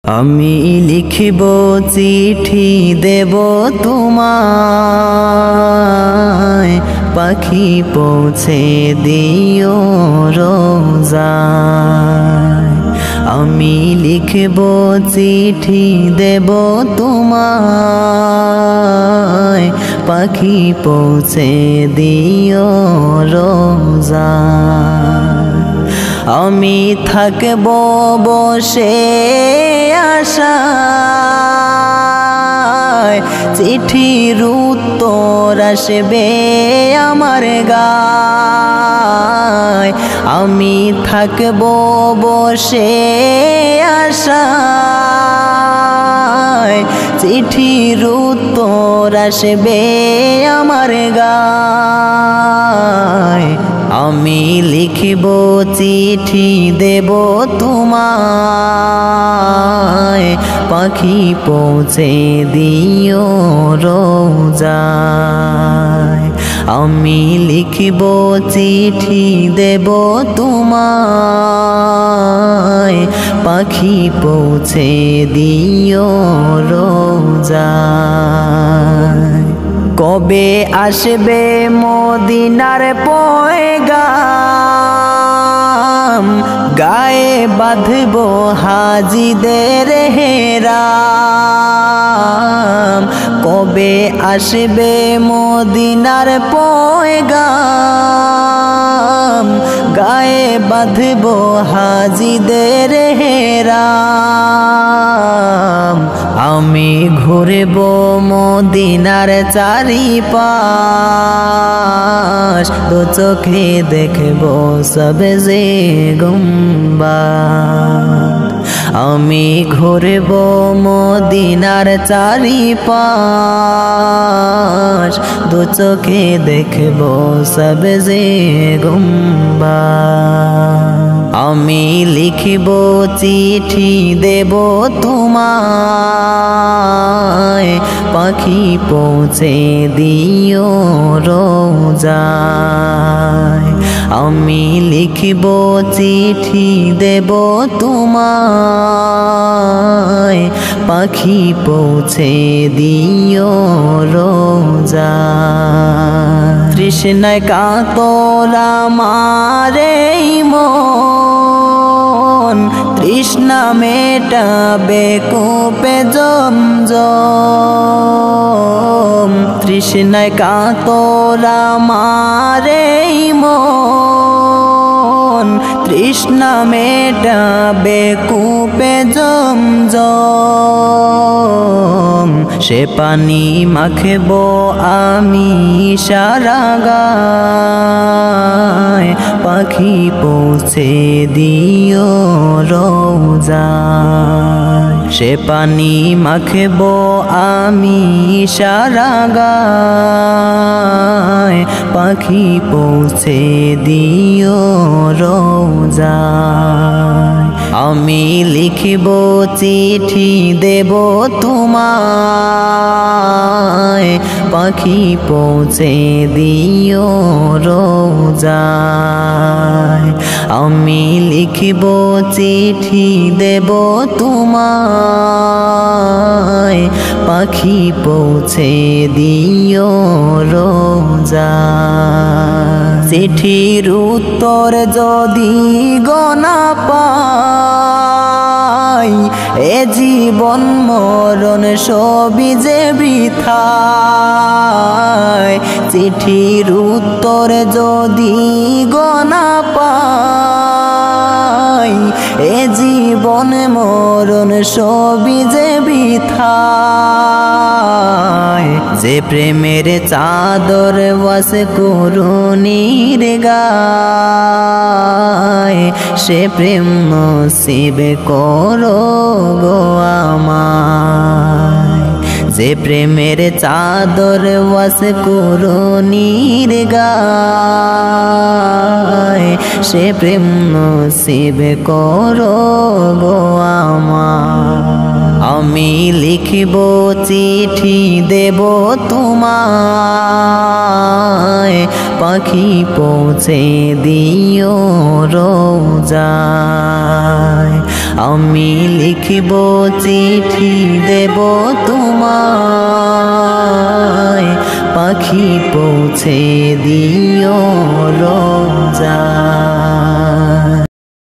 আমি লিখিব চিঠি দেব তোমায়, পাখি পৌঁছে দিও রোজায়। আমি লিখিব চিঠি দেব তোমায়, পাখি পৌঁছে দিও রোজায়। আমি থাকব বসে আশায়, চিঠির উত্তর আসবে আমার গায়। আমি থাকব বসে আশায়, চিঠির উত্তর আসবে আমার গায়। আমি লিখিব চিঠি দেব তোমায়, পাখি পৌঁছে দিও রোজায়। আমি লিখিব চিঠি দেব তোমায়, পাখি পৌঁছে দিও রোজায়। কবে আসবে মদিনার পয়গাম, গায়ে বাঁধব হাজিদের হেরাম। কবে আসবে মদিনার পয়গাম, গায়ে বাঁধব হাজিদের হেরাম। আমি ঘুরব মদিনার চারিপাশ, দু চোখে দেখব সবজে গুম্বাদ। আমি ঘুরব মদিনার চারিপাশ, দু চোখে দেখব সবজে গুম্বাদ। আমি লিখিব চিঠি দেব তোমায়, পাখি পৌঁছে দিও রোজায়। আমি লিখিব চিঠি দেব তোমায়, পাখি পৌঁছে দিও রোজায়। তৃষ্ণায় কাতর আমার এই মন, তৃষ্ণা মেটাবে কূপে জমজম। তৃষ্ণায় কাতর আমার এই মন, তৃষ্ণা মেটাবে কূপে জমজম। সে পানি মাখব আমি সারা গায়, পাখি পৌঁছে দিও রোজায়। সে পানি মাখব আমি সারা গায়, পাখি পৌঁছে দিও রোজায়। আমি লিখিব চিঠি দেব তোমায়, পাখি পৌঁছে দিও রোজায়। আমি লিখিব চিঠি দেব তোমায়, পাখি পৌঁছে দিও রোজায়। চিঠির উত্তর যদি গনা পাই, এ জীবন মরণ সবই যে বৃথায়। চিঠির উত্তর যদি গনা পাই, এ জীবন মরণ সবই যে বৃথায়। যে প্রেমের চাদর ওয়াস করুণীর গায়, সে প্রেম নসিব করো গো আমায়। যে প্রেমের চাদর ওয়াস করুণীর গায়, সে প্রেম নসিব করো গো আমায়। আমি লিখব চিঠি দেব তোমায়, পাখি পৌঁছে দিও রোজায়। আমি লিখব চিঠি দেব তোমায়, পাখি পৌঁছে দিও রোজায়।